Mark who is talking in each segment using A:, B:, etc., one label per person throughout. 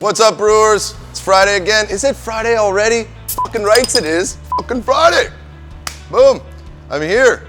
A: What's up, brewers? It's Friday again. Is it Friday already? Fucking rights it is. Fucking Friday. Boom. I'm here.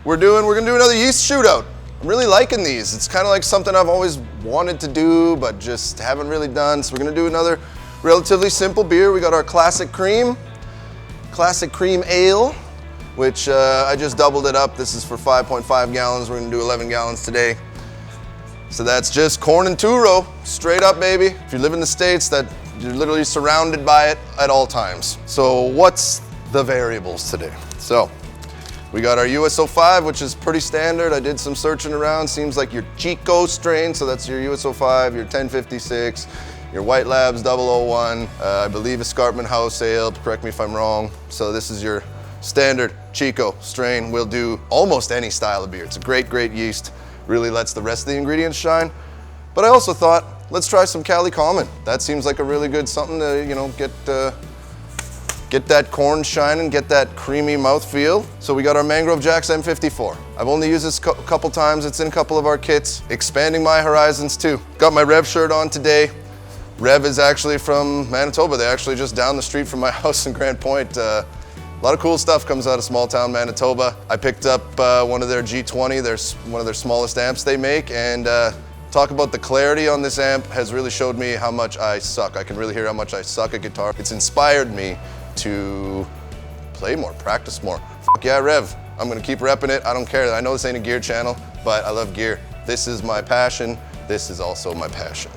A: We're gonna do another yeast shootout. I'm really liking these. It's kind of like something I've always wanted to do, but just haven't really done. So we're gonna do another relatively simple beer. We got our classic cream ale, which I just doubled it up. This is for 5.5 gallons. We're gonna do 11 gallons today. So that's just corn and two-row, straight up, baby. If you live in the States, that you're literally surrounded by it at all times. So what's the variables today? So we got our US-05, which is pretty standard. I did some searching around. Seems like your Chico strain, so that's your US-05, your 1056, your White Labs 001, I believe Escarpment House Ale, correct me if I'm wrong. So this is your standard Chico strain. We'll do almost any style of beer. It's a great, great yeast. Really lets the rest of the ingredients shine. But I also thought, let's try some Cali Common. That seems like a really good something to, you know, get that corn shining, get that creamy mouthfeel. So we got our Mangrove Jack's M54. I've only used this a couple times. It's in a couple of our kits. Expanding my horizons too. Got my Rev shirt on today. Rev is actually from Manitoba. They're actually just down the street from my house in Grand Point. A lot of cool stuff comes out of small town Manitoba. I picked up one of their G20, one of their smallest amps they make, and talk about the clarity on this amp has really showed me how much I suck. I can really hear how much I suck at guitar. It's inspired me to play more, practice more. Fuck yeah, Rev. I'm gonna keep repping it. I don't care. I know this ain't a gear channel, but I love gear. This is my passion. This is also my passion.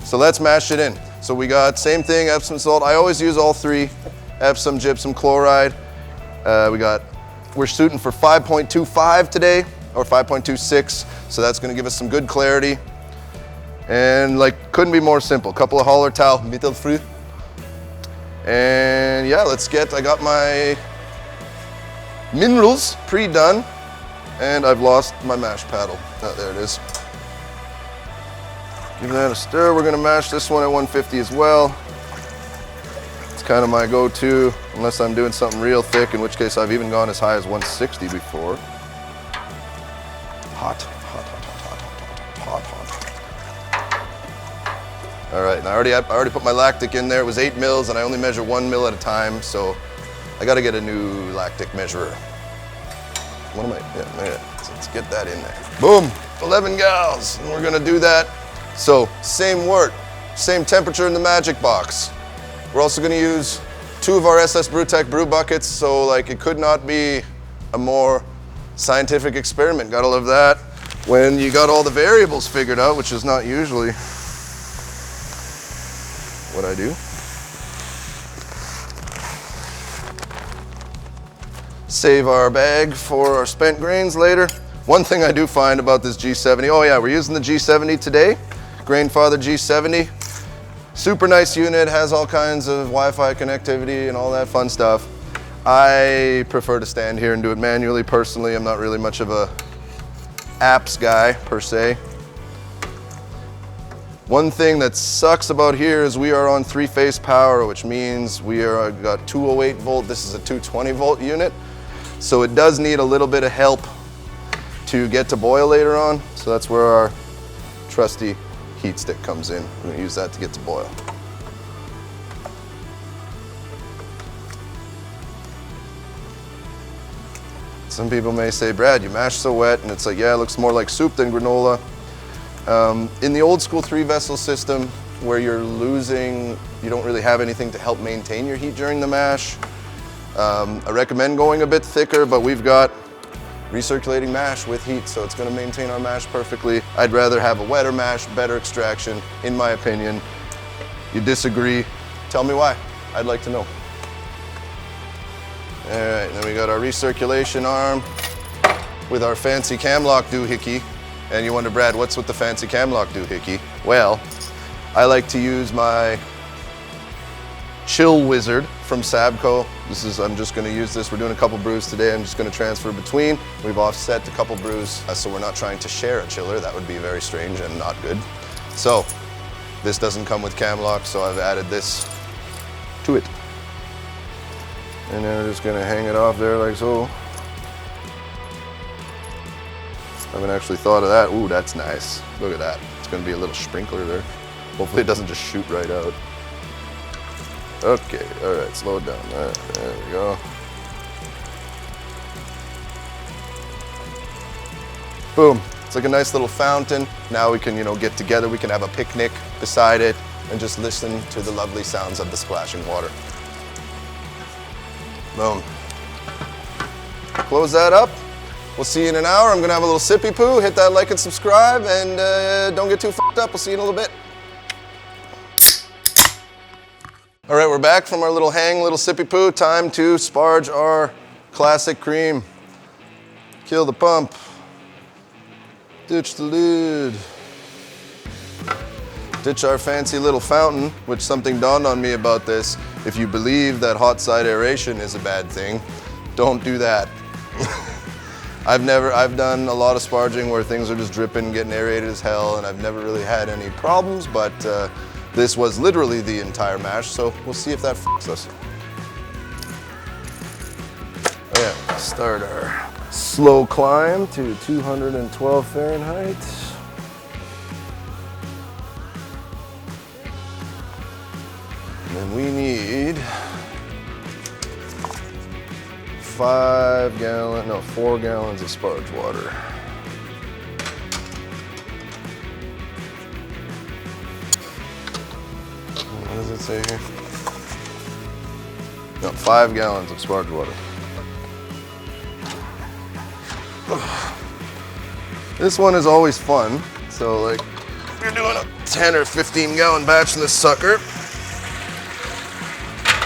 A: So let's mash it in. So we got same thing, Epsom salt. I always use all three, Epsom, gypsum, chloride. We're shooting for 5.25 today, or 5.26, so that's gonna give us some good clarity. And like, couldn't be more simple. Couple of Hallertau Mittelfrüh. And yeah, I got my minerals pre-done, and I've lost my mash paddle. Oh, there it is. Give that a stir. We're gonna mash this one at 150 as well. Kind of my go-to, unless I'm doing something real thick, in which case I've even gone as high as 160 before. Hot. All right, and I already put my lactic in there. It was 8 mils, and I only measure 1 mil at a time, so I got to get a new lactic measurer. What am I? Yeah, let's get that in there. Boom, 11 gals, and we're gonna do that. So same wort, same temperature in the magic box. We're also going to use 2 of our SS Brewtech brew buckets, so like it could not be a more scientific experiment. Gotta love that. When you got all the variables figured out, which is not usually what I do. Save our bag for our spent grains later. One thing I do find about this G70, oh yeah, we're using the G70 today, Grainfather G70. Super nice unit, has all kinds of Wi-Fi connectivity and all that fun stuff. I prefer to stand here and do it manually. Personally, I'm not really much of a apps guy per se. One thing that sucks about here is we are on 3-phase power, which means we got 208 volt. This is a 220 volt unit. So it does need a little bit of help to get to boil later on. So that's where our trusty heat stick comes in. We're gonna use that to get to boil. Some people may say, Brad, you mash so wet, and it's like, yeah, it looks more like soup than granola. In the old school 3-vessel system, where you're losing, you don't really have anything to help maintain your heat during the mash. I recommend going a bit thicker, but we've got recirculating mash with heat, so it's going to maintain our mash perfectly. I'd rather have a wetter mash, better extraction, in my opinion. You disagree, tell me why. I'd like to know. All right, then we got our recirculation arm with our fancy camlock doohickey. And you wonder, Brad, what's with the fancy camlock doohickey? Well, I like to use my Chill Wizard from Sabco. I'm just gonna use this. We're doing a couple brews today. I'm just gonna transfer between. We've offset a couple brews, so we're not trying to share a chiller. That would be very strange and not good. So this doesn't come with camlock, so I've added this to it. And then we're just gonna hang it off there like so. I haven't actually thought of that. Ooh, that's nice. Look at that. It's gonna be a little sprinkler there. Hopefully it doesn't just shoot right out. Okay, all right, slow it down. All right, there we go. Boom. It's like a nice little fountain. Now we can, you know, get together. We can have a picnic beside it and just listen to the lovely sounds of the splashing water. Boom. Close that up. We'll see you in an hour. I'm gonna have a little sippy poo. Hit that like and subscribe, and don't get too fucked up. We'll see you in a little bit. All right, we're back from our little sippy poo. Time to sparge our classic cream. Kill the pump. Ditch the lid. Ditch our fancy little fountain, which something dawned on me about this. If you believe that hot side aeration is a bad thing, don't do that. I've done a lot of sparging where things are just dripping, getting aerated as hell, and I've never really had any problems, but this was literally the entire mash, so we'll see if that fucks us. Oh yeah, start our slow climb to 212 Fahrenheit. And then we need 4 gallons of sparge water. What does it say here? No, 5 gallons of sparge water. This one is always fun. So like, you're doing a 10 or 15 gallon batch in this sucker.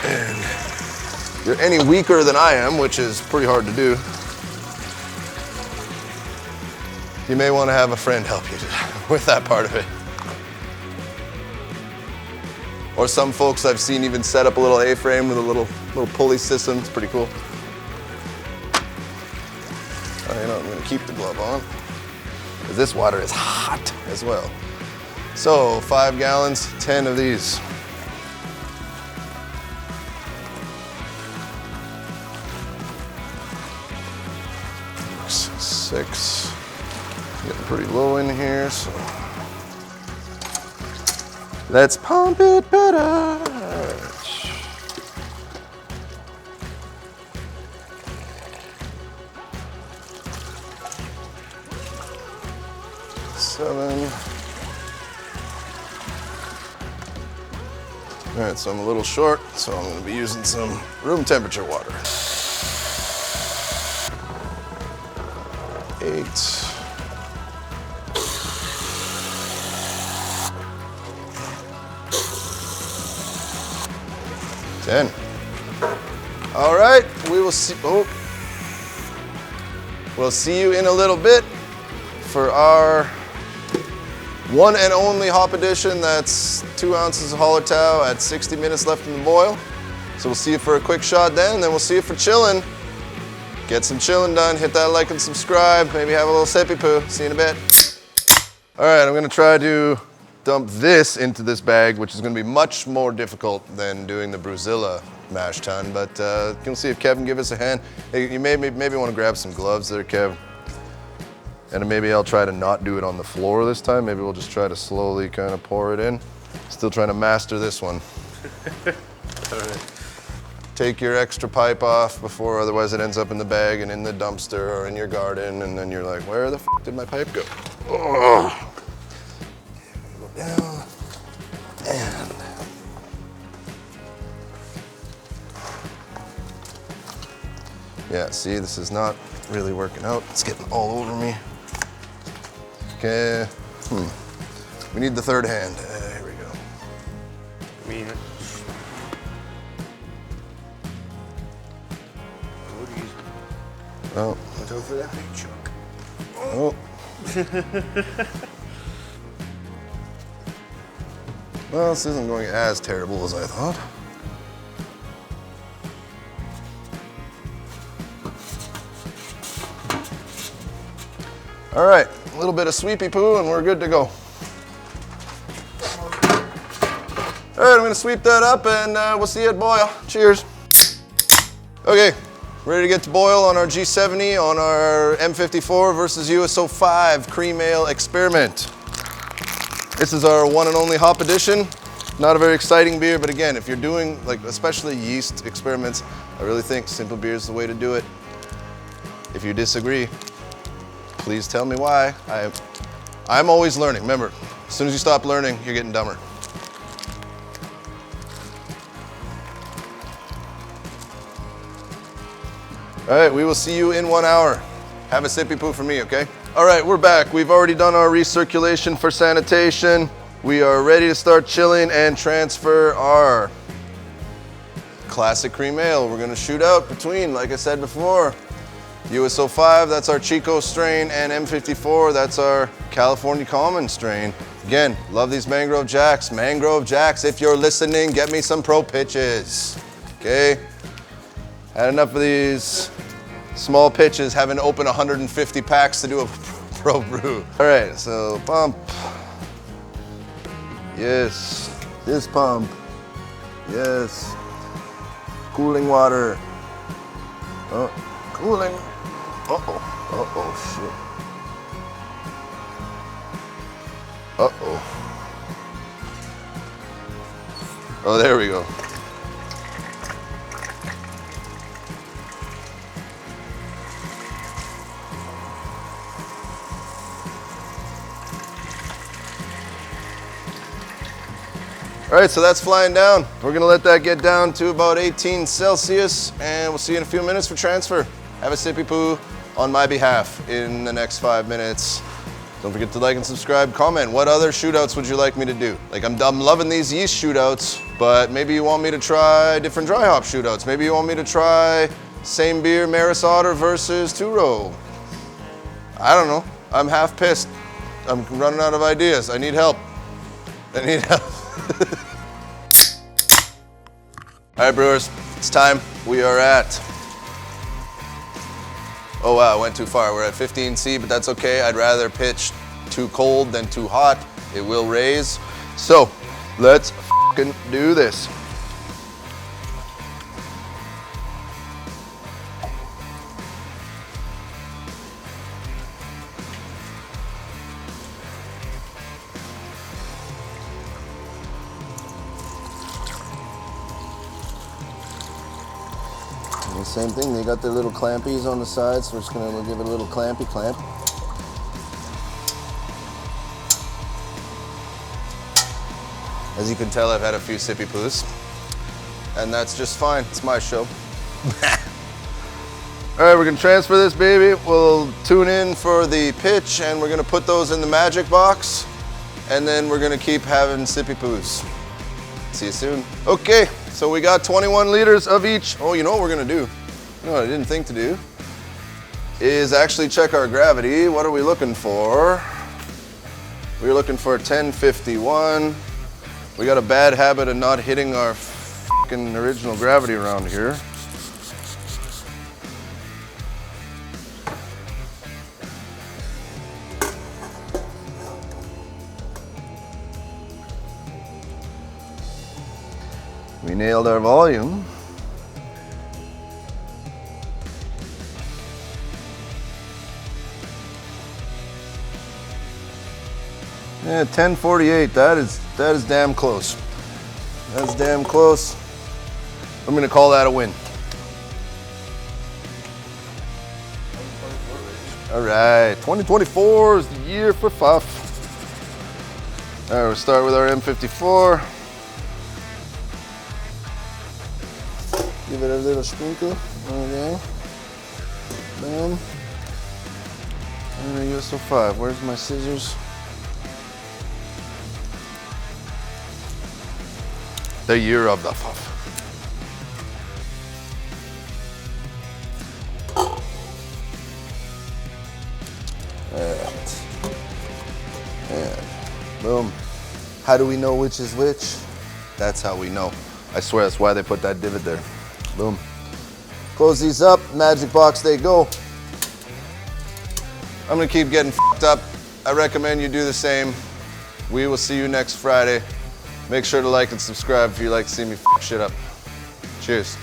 A: And if you're any weaker than I am, which is pretty hard to do, you may want to have a friend help you with that part of it. Or some folks I've seen even set up a little A-frame with a little pulley system. It's pretty cool. You know, I'm gonna keep the glove on because this water is hot as well. So 5 gallons, 10 of these. Six. Getting pretty low in here, so let's pump it better. Seven. All right, so I'm a little short, so I'm gonna be using some room temperature water. 8. 10. All right, we will see. Oh, we'll see you in a little bit for our one and only hop edition. That's 2 ounces of Hallertau at 60 minutes left in the boil. So we'll see you for a quick shot then we'll see you for chilling. Get some chilling done, hit that like and subscribe, maybe have a little sippy poo. See you in a bit. All right, I'm gonna try to dump this into this bag, which is gonna be much more difficult than doing the Brewzilla mash tun, but you'll see if Kev can give us a hand. Hey, you maybe wanna grab some gloves there, Kev. And maybe I'll try to not do it on the floor this time. Maybe we'll just try to slowly kind of pour it in. Still trying to master this one. All right. Take your extra pipe off before, otherwise it ends up in the bag and in the dumpster or in your garden, and then you're like, where the f did my pipe go? Oh. Go down, and yeah, see, this is not really working out. It's getting all over me. Okay, we need the third hand. Here we go. Oh. Watch out for that big chunk. Oh. Well, this isn't going as terrible as I thought. All right, a little bit of sweepy poo and we're good to go. All right, I'm gonna sweep that up and we'll see you at boil. Cheers. Okay, ready to get to boil on our G70 on our M54 versus US-05 cream ale experiment. This is our one and only hop edition. Not a very exciting beer, but again, if you're doing, like, especially yeast experiments, I really think simple beer is the way to do it. If you disagree, please tell me why. I'm always learning. Remember, as soon as you stop learning, you're getting dumber. All right, we will see you in 1 hour. Have a sippy poo for me, okay? All right, we're back. We've already done our recirculation for sanitation. We are ready to start chilling and transfer our classic cream ale. We're gonna shoot out between, like I said before, US-05, that's our Chico strain, and M54, that's our California Common strain. Again, love these Mangrove Jacks. Mangrove Jacks, if you're listening, get me some pro pitches, okay? Had enough of these small pitches, having to open 150 packs to do a pro brew. All right, so pump. Yes, this pump. Yes. Cooling water. Oh, cooling. Uh-oh, uh-oh, shit. Uh-oh. Oh, there we go. All right, so that's flying down. We're gonna let that get down to about 18 Celsius, and we'll see you in a few minutes for transfer. Have a sippy poo on my behalf in the next 5 minutes. Don't forget to like and subscribe, comment. What other shootouts would you like me to do? Like, I'm loving these yeast shootouts, but maybe you want me to try different dry hop shootouts. Maybe you want me to try same beer, Maris Otter versus two-row. I don't know. I'm half pissed. I'm running out of ideas. I need help. I need help. All right, brewers, it's time. We are at, oh wow, I went too far. We're at 15C, but that's okay. I'd rather pitch too cold than too hot. It will raise. So let's fucking do this. Same thing, they got their little clampies on the side, so we're just gonna give it a little clampy clamp. As you can tell, I've had a few sippy poos, and that's just fine. It's my show. All right, we're gonna transfer this baby. We'll tune in for the pitch, and we're gonna put those in the magic box, and then we're gonna keep having sippy poos. See you soon. Okay, so we got 21 liters of each. Oh, you know what we're gonna do? You know what I didn't think to do? Is actually check our gravity. What are we looking for? We're looking for 1051. We got a bad habit of not hitting our fucking original gravity around here. We nailed our volume. Yeah, 1048, that is damn close. That's damn close. I'm gonna call that a win. All right, 2024 is the year for Fuff. All right, we'll start with our M54. Give it a little sprinkle, okay. Bam. And a US-05, where's my scissors? The year of the Fuff. Alright. And boom. How do we know which is which? That's how we know. I swear that's why they put that divot there. Boom. Close these up, magic box they go. I'm gonna keep getting fucked up. I recommend you do the same. We will see you next Friday. Make sure to like and subscribe if you like to see me fuck shit up. Cheers.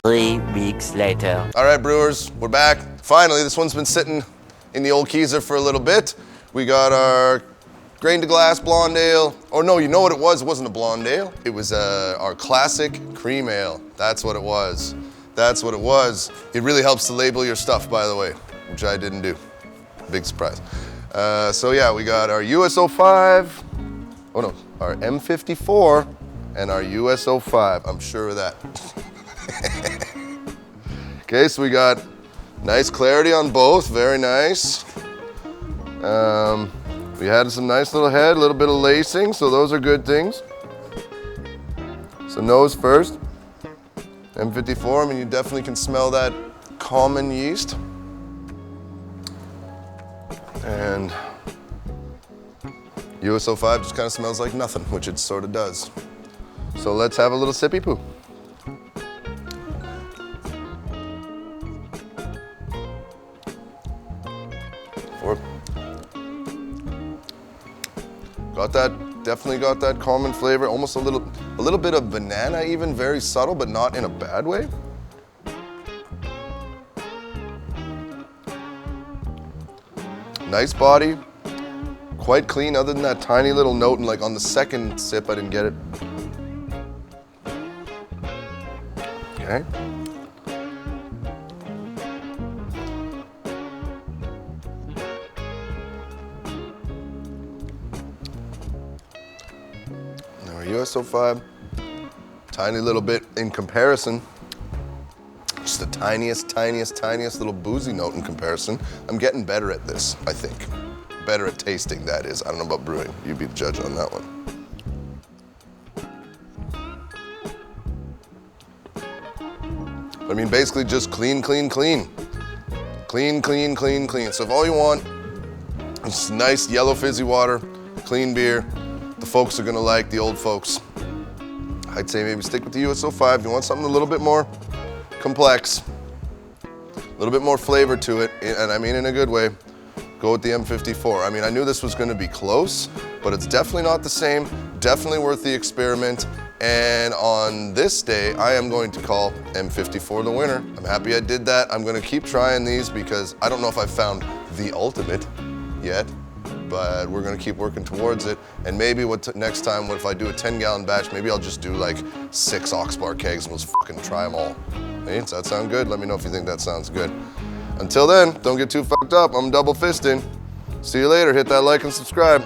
B: 3 weeks later.
A: All right, brewers, we're back. Finally, this one's been sitting in the old keezer for a little bit. We got our grain to glass blonde ale. Or no, you know what it was? It wasn't a blonde ale. It was our classic cream ale. That's what it was. That's what it was. It really helps to label your stuff, by the way, which I didn't do. Big surprise. So yeah, we got our US-05, oh no, our M54 and our US-05. I'm sure of that. Okay, so we got nice clarity on both, very nice. We had some nice little head, a little bit of lacing, so those are good things. So nose first. M54, I mean, you definitely can smell that common yeast. And US-05 just kind of smells like nothing, which it sort of does. So let's have a little sippy poo. Got that, definitely got that common flavor, almost a little bit of banana even, very subtle, but not in a bad way. Nice body, quite clean other than that tiny little note, and like on the second sip I didn't get it. Okay. US-05, tiny little bit in comparison, just the tiniest little boozy note in comparison. I'm getting better at this, I think. Better at tasting, that is. I don't know about brewing. You be the judge on that one. I mean, basically just clean. Clean. So if all you want is nice yellow fizzy water, clean beer, the folks are gonna like, the old folks, I'd say maybe stick with the US-05. You want something a little bit more complex, a little bit more flavor to it, and I mean in a good way, go with the M54. I mean, I knew this was gonna be close, but it's definitely not the same, definitely worth the experiment, and on this day, I am going to call M54 the winner. I'm happy I did that. I'm gonna keep trying these because I don't know if I found the ultimate yet, but we're gonna keep working towards it. And maybe next time, if I do a 10-gallon batch, maybe I'll just do like 6 Oxbar kegs and we'll just fucking try them all. Hey, does that sound good? Let me know if you think that sounds good. Until then, don't get too fucked up. I'm double fisting. See you later. Hit that like and subscribe.